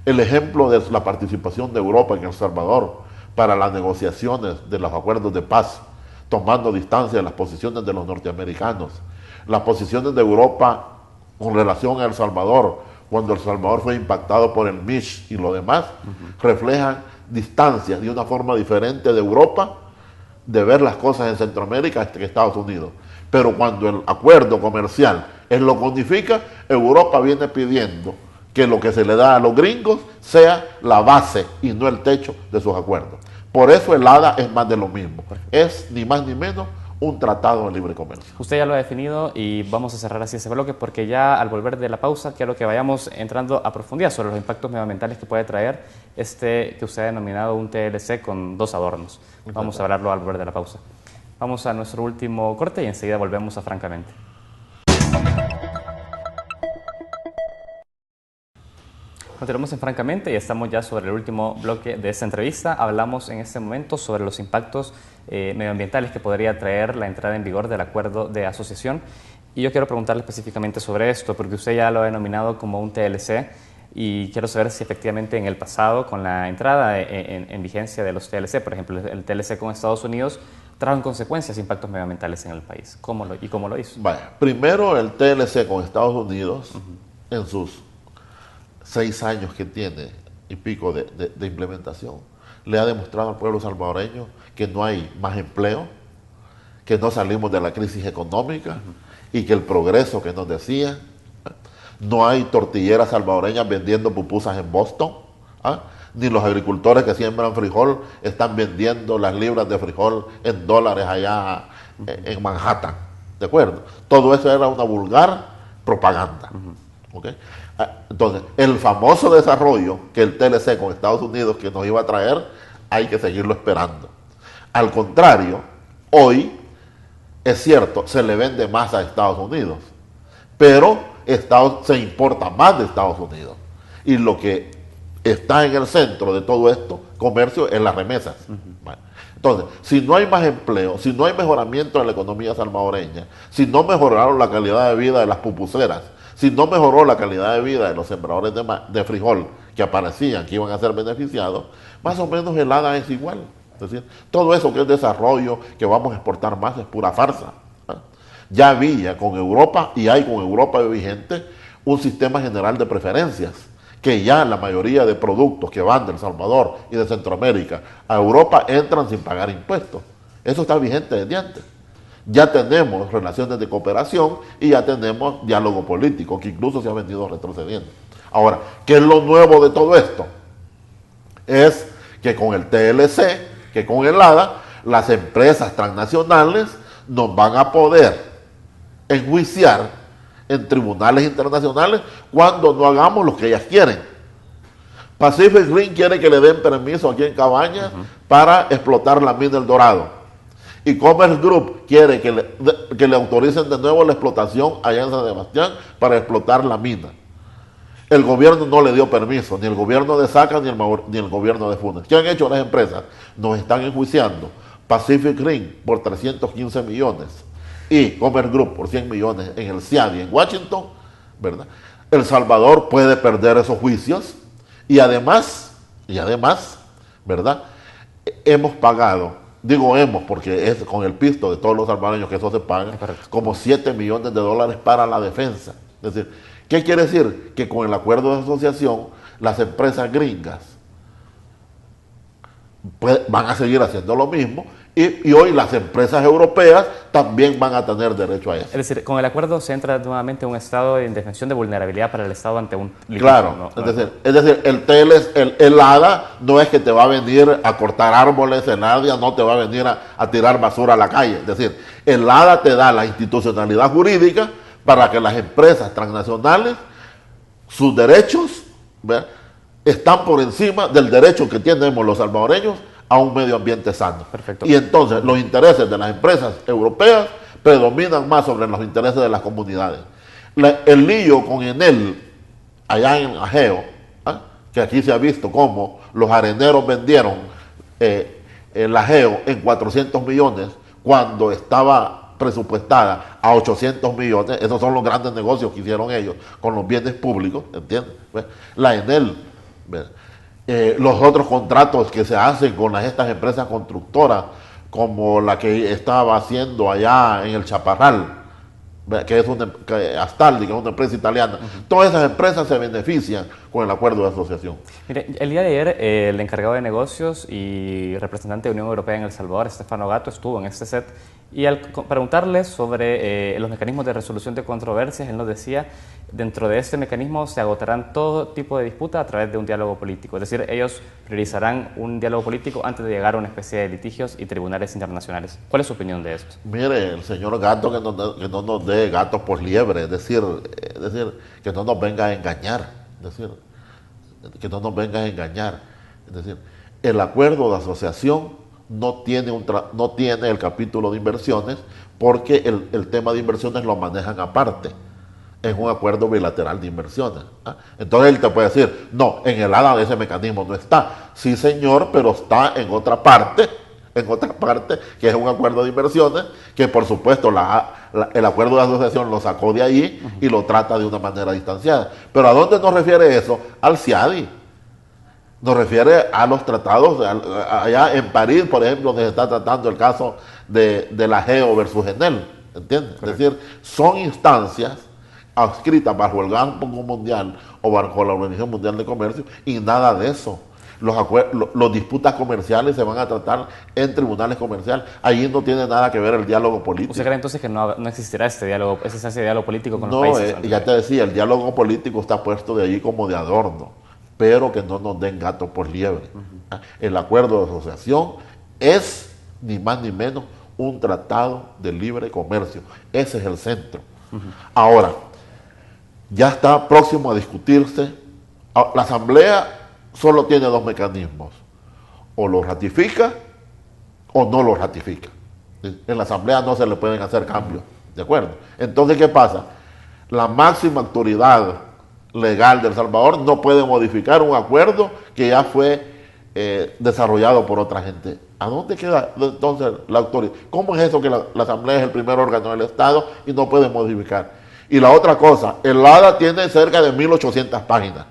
El ejemplo de la participación de Europa en El Salvador para las negociaciones de los acuerdos de paz, tomando distancia de las posiciones de los norteamericanos, las posiciones de Europa con relación a El Salvador, cuando El Salvador fue impactado por el Mitch y lo demás, reflejan distancias de una forma diferente de Europa de ver las cosas en Centroamérica que Estados Unidos. Pero cuando el acuerdo comercial Él lo codifica. Europa viene pidiendo que lo que se le da a los gringos sea la base y no el techo de sus acuerdos. Por eso el ADA es más de lo mismo. Es ni más ni menos un tratado de libre comercio. Usted ya lo ha definido y vamos a cerrar así ese bloque porque ya al volver de la pausa quiero que vayamos entrando a profundidad sobre los impactos medioambientales que puede traer que usted ha denominado un TLC con dos adornos. Vamos a hablarlo al volver de la pausa. Vamos a nuestro último corte y enseguida volvemos a Francamente. Continuamos en Francamente y estamos ya sobre el último bloque de esta entrevista. Hablamos en este momento sobre los impactos medioambientales que podría traer la entrada en vigor del acuerdo de asociación. Y yo quiero preguntarle específicamente sobre esto, porque usted ya lo ha denominado como un TLC y quiero saber si efectivamente en el pasado, con la entrada en vigencia de los TLC, por ejemplo, el TLC con Estados Unidos, trajo en consecuencias impactos medioambientales en el país. ¿Cómo lo hizo? Vaya, primero el TLC con Estados Unidos, en sus 6 años que tiene y pico de implementación, le ha demostrado al pueblo salvadoreño que no hay más empleo, que no salimos de la crisis económica y que el progreso que nos decían, no hay tortilleras salvadoreñas vendiendo pupusas en Boston, ni los agricultores que siembran frijol están vendiendo las libras de frijol en dólares allá en Manhattan, ¿de acuerdo? Todo eso era una vulgar propaganda. ¿Okay? Entonces, el famoso desarrollo que el TLC con Estados Unidos que nos iba a traer, hay que seguirlo esperando. Al contrario, hoy, es cierto, se le vende más a Estados Unidos, pero se importa más de Estados Unidos. Y lo que está en el centro de todo esto, comercio, es las remesas. Bueno, entonces, si no hay más empleo, si no hay mejoramiento en la economía salvadoreña, si no mejoraron la calidad de vida de las pupuseras, si no mejoró la calidad de vida de los sembradores de frijol que aparecían, que iban a ser beneficiados, más o menos el ADA es igual. Es decir, todo eso que es desarrollo, que vamos a exportar más, es pura farsa. Ya había con Europa, y hay con Europa vigente, un sistema general de preferencias, que ya la mayoría de productos que van de El Salvador y de Centroamérica a Europa entran sin pagar impuestos. Eso está vigente desde antes. Ya tenemos relaciones de cooperación y ya tenemos diálogo político, que incluso se ha venido retrocediendo. Ahora, ¿qué es lo nuevo de todo esto? Es que con el TLC, que con el ADA, las empresas transnacionales nos van a poder enjuiciar en tribunales internacionales cuando no hagamos lo que ellas quieren. Pacific Rim quiere que le den permiso aquí en Cabañas para explotar la mina del Dorado. Y Commerce Group quiere que le autoricen de nuevo la explotación allá en San Sebastián para explotar la mina. El gobierno no le dio permiso, ni el gobierno de Saca ni el gobierno de Funes. ¿Qué han hecho las empresas? Nos están enjuiciando. Pacific Rim por 315 millones y Commerce Group por 100 millones en el CIADI en Washington, ¿verdad? El Salvador puede perder esos juicios y además, ¿verdad? Hemos pagado, digo hemos porque es con el pisto de todos los salvadoreños que eso se paga, como 7 millones de dólares para la defensa. Es decir, ¿qué quiere decir? Que con el acuerdo de asociación, las empresas gringas van a seguir haciendo lo mismo y hoy las empresas europeas también van a tener derecho a eso. Es decir, con el acuerdo se entra nuevamente un estado de indefensión de vulnerabilidad para el Estado ante un litigio. Claro, es decir, el ADA no es que te va a venir a cortar árboles, el ADA no te va a venir a tirar basura a la calle. Es decir, el ADA te da la institucionalidad jurídica para que las empresas transnacionales, sus derechos, ¿verdad?, están por encima del derecho que tenemos los salvadoreños a un medio ambiente sano. Perfecto. Y entonces los intereses de las empresas europeas predominan más sobre los intereses de las comunidades. El lío con Enel, allá en Ajeo, que aquí se ha visto cómo los areneros vendieron el Ajeo en 400 millones cuando estaba presupuestada a 800 millones, esos son los grandes negocios que hicieron ellos con los bienes públicos, ¿entiendes? La Enel, los otros contratos que se hacen con estas empresas constructoras, como la que estaba haciendo allá en el Chaparral, que es Astaldi, que es una empresa italiana. Todas esas empresas se benefician con el acuerdo de asociación. Mire, el día de ayer el encargado de negocios y representante de Unión Europea en El Salvador, Stefano Gatto, estuvo en este set y al preguntarle sobre los mecanismos de resolución de controversias, él nos decía, dentro de este mecanismo se agotarán todo tipo de disputa a través de un diálogo político, es decir, ellos priorizarán un diálogo político antes de llegar a una especie de litigios y tribunales internacionales. ¿Cuál es su opinión de esto? Mire, el señor Gatto que no nos dé gatos por liebre, es decir, que no nos venga a engañar, que no nos venga a engañar, es decir, el acuerdo de asociación no tiene el capítulo de inversiones porque el tema de inversiones lo manejan aparte, es un acuerdo bilateral de inversiones. Entonces él te puede decir, no, en el ADA ese mecanismo no está. Sí, señor, pero está en otra parte, que es un acuerdo de inversiones, que por supuesto el acuerdo de asociación lo sacó de ahí y lo trata de una manera distanciada. Pero ¿a dónde nos refiere eso? Al CIADI. Nos refiere a los tratados, allá en París, por ejemplo, donde se está tratando el caso de la GEO versus Enel, ¿entiendes? Es decir, son instancias adscritas bajo el Banco Mundial o bajo la Organización Mundial de Comercio y nada de eso. Los disputas comerciales se van a tratar en tribunales comerciales. Allí no tiene nada que ver el diálogo político. ¿Usted cree entonces que no existirá ese diálogo político con los países? No, ya te decía, el diálogo político está puesto de allí como de adorno, pero que no nos den gato por liebre. El acuerdo de asociación es ni más ni menos un tratado de libre comercio. Ese es el centro. Ahora, ya está próximo a discutirse. La Asamblea solo tiene dos mecanismos: o lo ratifica o no lo ratifica. En la Asamblea no se le pueden hacer cambios, ¿de acuerdo? Entonces, ¿qué pasa? La máxima autoridad legal de El Salvador no puede modificar un acuerdo que ya fue desarrollado por otra gente. ¿A dónde queda entonces la autoridad? ¿Cómo es eso que la Asamblea es el primer órgano del Estado y no puede modificar? Y la otra cosa, el ADA tiene cerca de 1.800 páginas.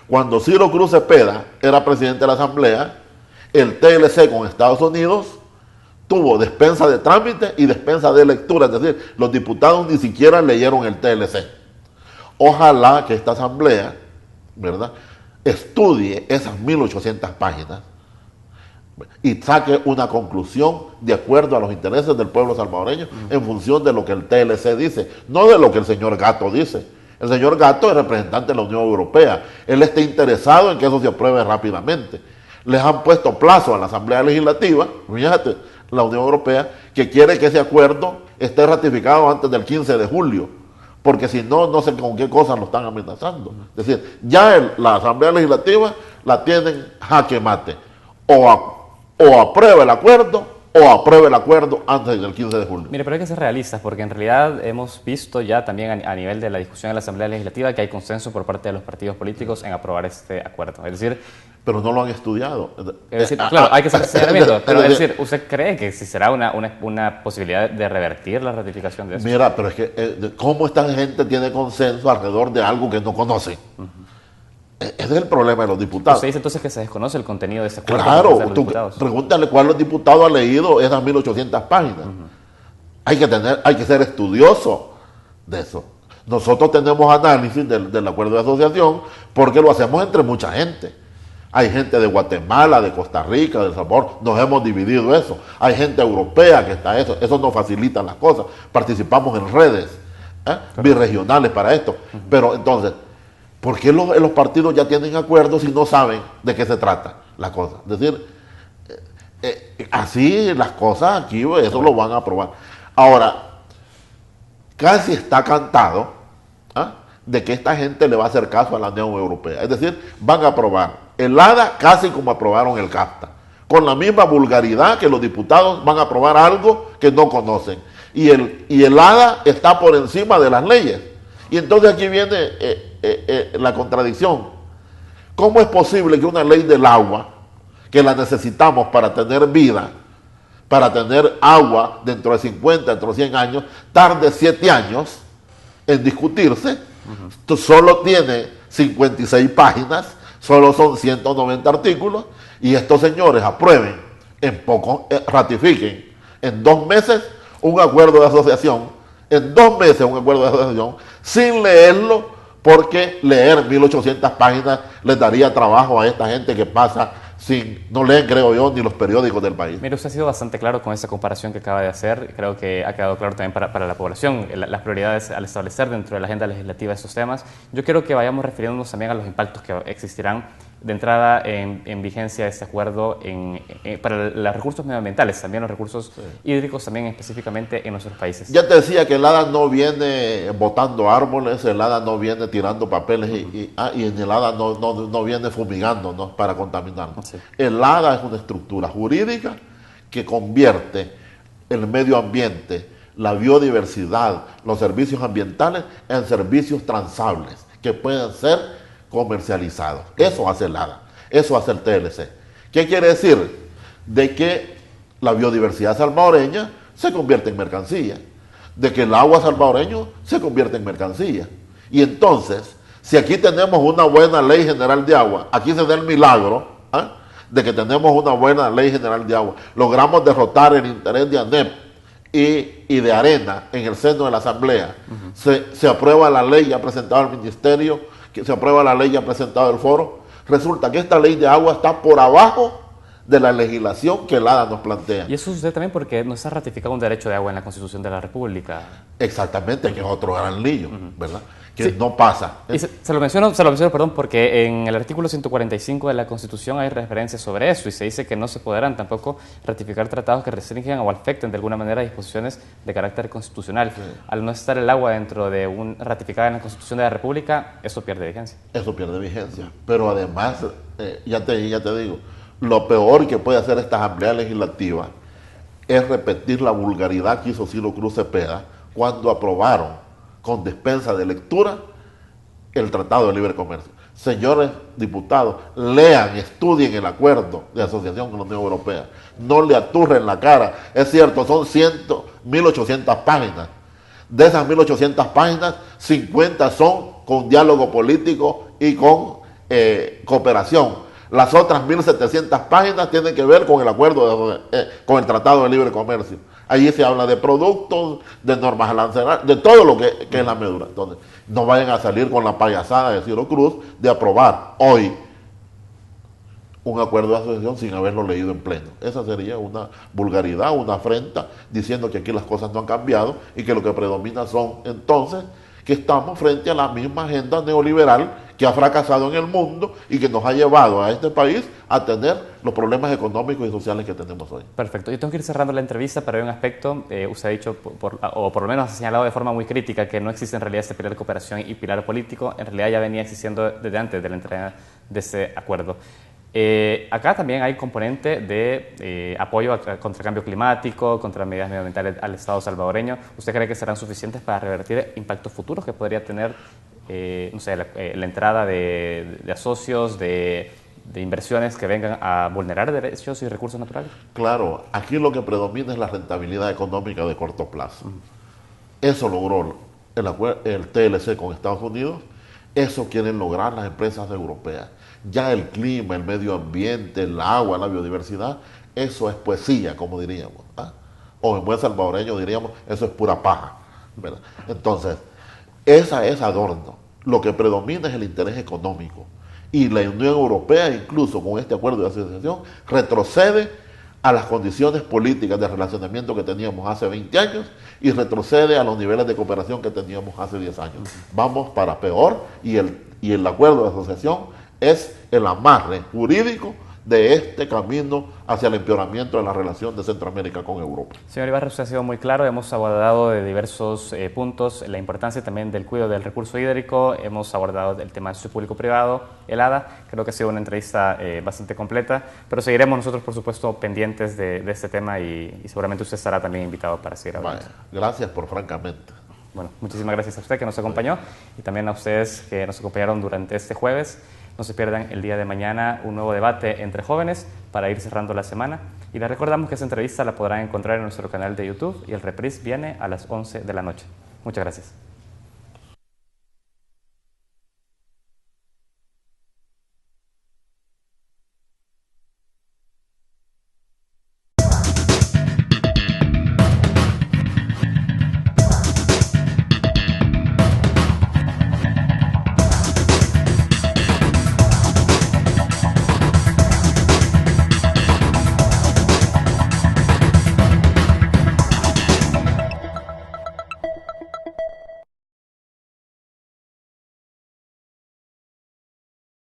Cuando Ciro Cruz Cepeda era presidente de la Asamblea, el TLC con Estados Unidos tuvo despensa de trámite y despensa de lectura, es decir, los diputados ni siquiera leyeron el TLC. Ojalá que esta Asamblea, ¿verdad?, estudie esas 1.800 páginas y saque una conclusión de acuerdo a los intereses del pueblo salvadoreño en función de lo que el TLC dice, no de lo que el señor Gatto dice. El señor Gatto es representante de la Unión Europea. Él está interesado en que eso se apruebe rápidamente. Les han puesto plazo a la Asamblea Legislativa, fíjate, la Unión Europea, que quiere que ese acuerdo esté ratificado antes del 15 de julio. Porque si no, no sé con qué cosas lo están amenazando. Es decir, ya la Asamblea Legislativa la tienen jaque mate. O aprueba el acuerdo, o aprueba el acuerdo antes del 15 de julio. Mire, pero hay que ser realistas, porque en realidad hemos visto ya también a nivel de la discusión en la Asamblea Legislativa que hay consenso por parte de los partidos políticos en aprobar este acuerdo. Es decir, pero no lo han estudiado. Es decir, claro, hay que hacer seguimiento, pero es decir, ¿usted cree que existirá una posibilidad de revertir la ratificación de eso? Mira, pero es que ¿cómo esta gente tiene consenso alrededor de algo que no conoce? Ese es el problema de los diputados. Usted dice entonces que se desconoce el contenido de ese acuerdo. Claro, pregúntale cuál los diputados ha leído esas 1.800 páginas. Hay que ser estudioso de eso. Nosotros tenemos análisis del acuerdo de asociación porque lo hacemos entre mucha gente. Hay gente de Guatemala, de Costa Rica, de El Salvador, nos hemos dividido eso. Hay gente europea que está eso nos facilita las cosas. Participamos en redes birregionales para esto. Pero entonces, ¿por qué los partidos ya tienen acuerdos y no saben de qué se trata la cosa? Es decir, así las cosas aquí, eso lo van a aprobar. Ahora, casi está cantado de que esta gente le va a hacer caso a la Unión Europea. Es decir, van a aprobar el ADA casi como aprobaron el CAFTA, con la misma vulgaridad que los diputados van a aprobar algo que no conocen. Y el ADA está por encima de las leyes. Y entonces aquí viene la contradicción. ¿Cómo es posible que una ley del agua, que la necesitamos para tener vida, para tener agua dentro de 50, dentro de 100 años, tarde 7 años en discutirse? Solo tiene 56 páginas, solo son 190 artículos, y estos señores aprueben, ratifiquen en 2 meses un acuerdo de asociación, sin leerlo, porque leer 1800 páginas les daría trabajo a esta gente que pasa no leen, creo yo, ni los periódicos del país. Mire, usted ha sido bastante claro con esa comparación que acaba de hacer. Creo que ha quedado claro también para la población las prioridades al establecer dentro de la agenda legislativa estos temas. Yo quiero que vayamos refiriéndonos también a los impactos que existirán de entrada en vigencia de este acuerdo para los recursos medioambientales, también los recursos hídricos, también específicamente en nuestros países. Ya te decía que el HADA no viene botando árboles, el HADA no viene tirando papeles y el HADA no viene fumigando, ¿no?, para contaminarnos. Sí. El HADA es una estructura jurídica que convierte el medio ambiente, la biodiversidad, los servicios ambientales en servicios transables que pueden ser comercializados. Eso hace el HADA, eso hace el TLC. ¿Qué quiere decir? De que la biodiversidad salvadoreña se convierte en mercancía, de que el agua salvadoreño se convierte en mercancía. Y entonces, si aquí tenemos una buena ley general de agua, aquí se da el milagro de que tenemos una buena ley general de agua, logramos derrotar el interés de ANEP y de Arena en el seno de la Asamblea, se aprueba la ley ya presentada al Ministerio, que se aprueba la ley ya presentada al Foro. Resulta que esta ley de agua está por abajo de la legislación que el HADA nos plantea. Y eso sucede también porque no se ha ratificado un derecho de agua en la Constitución de la República. Exactamente, que es otro gran lío, ¿verdad? Que no pasa. Y se lo menciono, perdón, porque en el artículo 145 de la Constitución hay referencias sobre eso y se dice que no se podrán tampoco ratificar tratados que restrinjan o afecten de alguna manera disposiciones de carácter constitucional. Sí. Al no estar el agua dentro de ratificada en la Constitución de la República, eso pierde vigencia. Eso pierde vigencia. Pero además, ya te digo, lo peor que puede hacer esta Asamblea Legislativa es repetir la vulgaridad que hizo Ciro Cruz Cepeda cuando aprobaron con dispensa de lectura el Tratado de Libre Comercio. Señores diputados, lean, estudien el acuerdo de asociación con la Unión Europea. No le aturren la cara. Es cierto, son 1.800 páginas. De esas 1.800 páginas, 50 son con diálogo político y con cooperación. Las otras 1.700 páginas tienen que ver con el acuerdo, con el Tratado de Libre Comercio. Allí se habla de productos, de normas arancelarias, de todo lo que es la medula. Entonces, no vayan a salir con la payasada de Ciro Cruz de aprobar hoy un acuerdo de asociación sin haberlo leído en pleno. Esa sería una vulgaridad, una afrenta, diciendo que aquí las cosas no han cambiado y que lo que predomina son entonces que estamos frente a la misma agenda neoliberal que ha fracasado en el mundo y que nos ha llevado a este país a tener los problemas económicos y sociales que tenemos hoy. Perfecto. Yo tengo que ir cerrando la entrevista, pero hay un aspecto, usted ha dicho, o por lo menos ha señalado de forma muy crítica, que no existe en realidad este pilar de cooperación y pilar político. En realidad ya venía existiendo desde antes de la entrega de ese acuerdo. Acá también hay componente de apoyo contra el cambio climático, contra medidas medioambientales al Estado salvadoreño. ¿Usted cree que serán suficientes para revertir impactos futuros que podría tener no sé, la entrada de asocios, de inversiones que vengan a vulnerar derechos y recursos naturales? Claro, aquí lo que predomina es la rentabilidad económica de corto plazo. Eso logró el TLC con Estados Unidos, eso quieren lograr las empresas europeas. Ya el clima, el medio ambiente, el agua, la biodiversidad, eso es poesía, como diríamos. O en buen salvadoreño diríamos, eso es pura paja, ¿verdad? Entonces, esa es adorno. Lo que predomina es el interés económico. Y la Unión Europea, incluso con este acuerdo de asociación, retrocede a las condiciones políticas de relacionamiento que teníamos hace 20 años y retrocede a los niveles de cooperación que teníamos hace 10 años. Vamos para peor y el acuerdo de asociación es el amarre jurídico de este camino hacia el empeoramiento de la relación de Centroamérica con Europa. Señor Ibarra, usted ha sido muy claro, hemos abordado de diversos puntos la importancia también del cuidado del recurso hídrico, hemos abordado el tema del socio público-privado, el HADA, creo que ha sido una entrevista bastante completa, pero seguiremos nosotros, por supuesto, pendientes de este tema y seguramente usted estará también invitado para seguir hablando. Vale, gracias por francamente. Bueno, muchísimas gracias a usted que nos acompañó y también a ustedes que nos acompañaron durante este jueves. No se pierdan el día de mañana un nuevo debate entre jóvenes para ir cerrando la semana. Y les recordamos que esa entrevista la podrán encontrar en nuestro canal de YouTube y el reprise viene a las 11 de la noche. Muchas gracias.